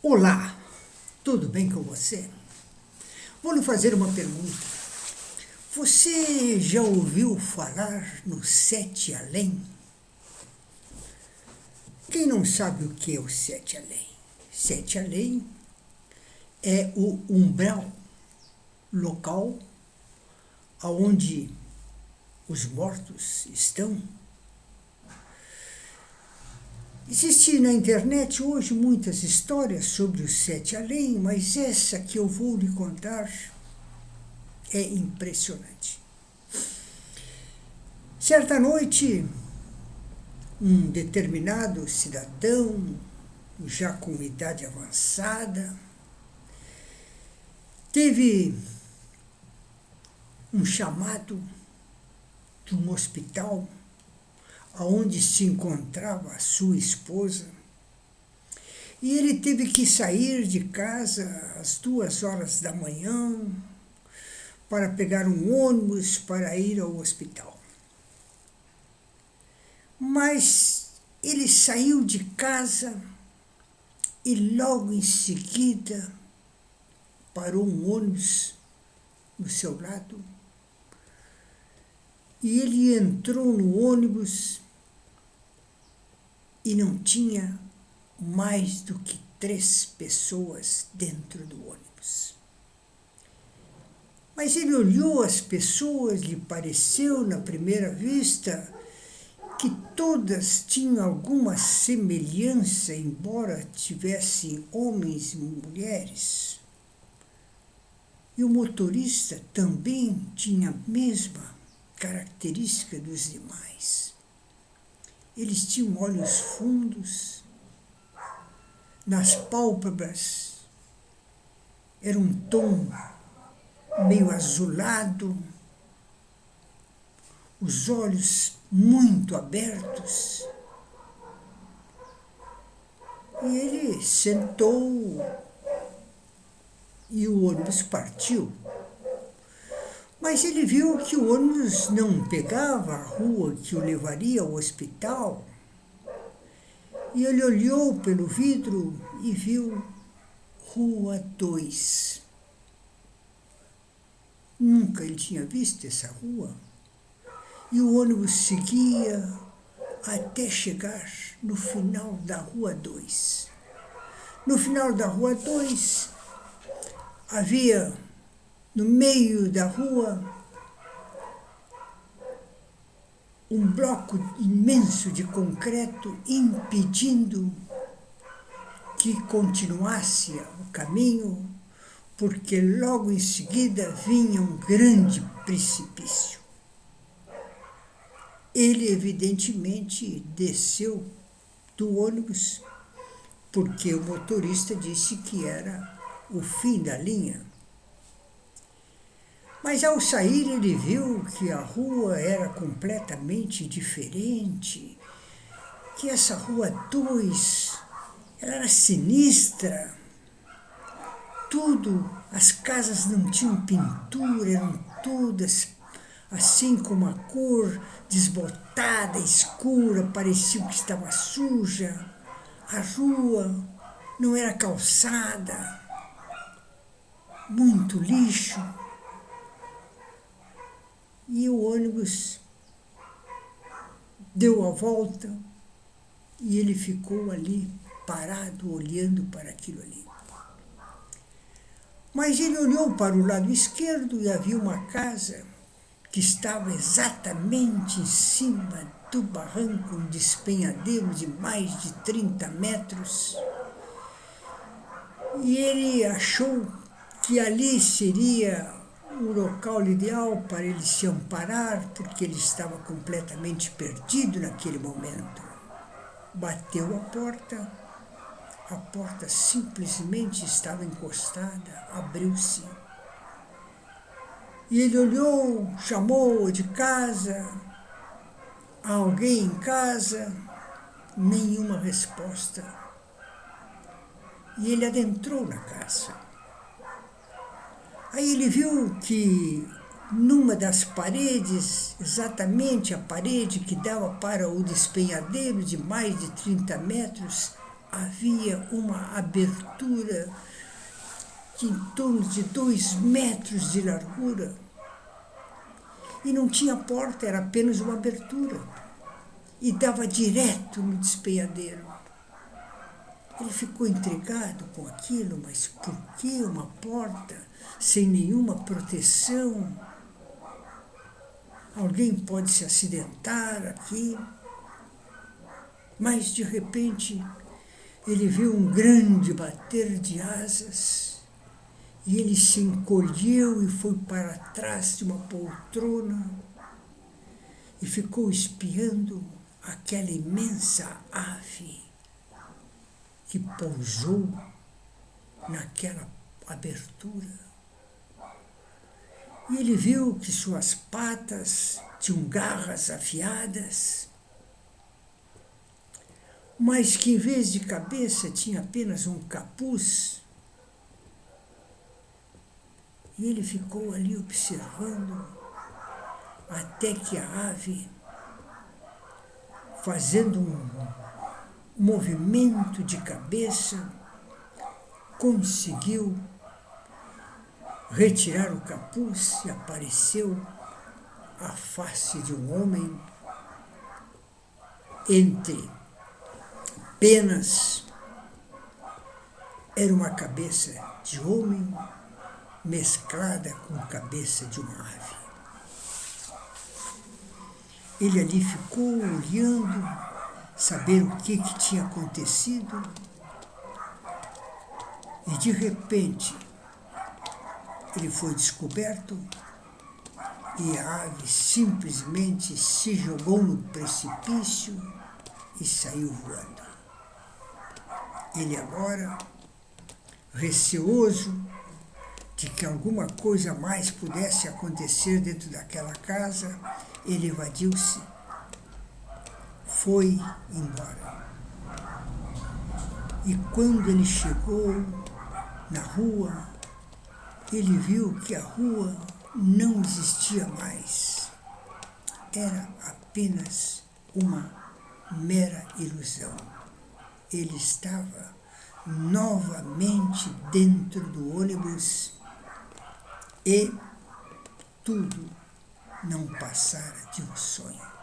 Olá, tudo bem com você? Vou lhe fazer uma pergunta. Você já ouviu falar no Sete Além? Quem não sabe o que é o Sete Além? Sete Além é o umbral local onde os mortos estão. Existem na internet hoje muitas histórias sobre o Sete Além, mas essa que eu vou lhe contar é impressionante. Certa noite, um determinado cidadão, já com idade avançada, teve um chamado de um hospital onde se encontrava a sua esposa, e ele teve que sair de casa às 2 horas da manhã para pegar um ônibus para ir ao hospital. Mas ele saiu de casa e logo em seguida parou um ônibus no seu lado e ele entrou no ônibus e não tinha mais do que 3 pessoas dentro do ônibus. Mas ele olhou as pessoas, lhe pareceu na primeira vista que todas tinham alguma semelhança, embora tivessem homens e mulheres. E o motorista também tinha a mesma característica dos demais. Eles tinham olhos fundos, nas pálpebras era um tom meio azulado, os olhos muito abertos. E ele sentou e o ônibus partiu. Mas ele viu que o ônibus não pegava a rua que o levaria ao hospital. E ele olhou pelo vidro e viu Rua 2. Nunca ele tinha visto essa rua. E o ônibus seguia até chegar no final da Rua 2. No final da Rua 2, havia no meio da rua um bloco imenso de concreto impedindo que continuasse o caminho, porque logo em seguida vinha um grande precipício. Ele evidentemente desceu do ônibus, porque o motorista disse que era o fim da linha. Mas ao sair ele viu que a rua era completamente diferente, que essa Rua 2 ela era sinistra. Tudo, as casas não tinham pintura, eram todas assim com uma cor desbotada, escura, parecia que estava suja. A rua não era calçada, muito lixo. E o ônibus deu a volta e ele ficou ali parado, olhando para aquilo ali. Mas ele olhou para o lado esquerdo e havia uma casa que estava exatamente em cima do barranco, um despenhadeiro de mais de 30 metros. E ele achou que ali seria o local ideal para ele se amparar, porque ele estava completamente perdido naquele momento. Bateu a porta simplesmente estava encostada, abriu-se. E ele olhou, chamou de casa, há alguém em casa, nenhuma resposta. E ele adentrou na casa. Aí ele viu que numa das paredes, exatamente a parede que dava para o despenhadeiro de mais de 30 metros, havia uma abertura de em torno de 2 metros de largura. E não tinha porta, era apenas uma abertura. E dava direto no despenhadeiro. Ele ficou intrigado com aquilo, mas por que uma porta sem nenhuma proteção? Alguém pode se acidentar aqui? Mas, de repente, ele viu um grande bater de asas e ele se encolheu e foi para trás de uma poltrona e ficou espiando aquela imensa ave que pousou naquela abertura. E ele viu que suas patas tinham garras afiadas, mas que em vez de cabeça tinha apenas um capuz. E ele ficou ali observando até que a ave, fazendo um movimento de cabeça, conseguiu retirar o capuz e apareceu a face de um homem entre penas. Era uma cabeça de homem mesclada com a cabeça de uma ave. Ele ali ficou olhando, saber o que tinha acontecido, e de repente ele foi descoberto e a ave simplesmente se jogou no precipício e saiu voando. Ele agora, receoso de que alguma coisa mais pudesse acontecer dentro daquela casa, ele evadiu-se, foi embora. E quando ele chegou na rua, ele viu que a rua não existia mais. Era apenas uma mera ilusão. Ele estava novamente dentro do ônibus e tudo não passara de um sonho.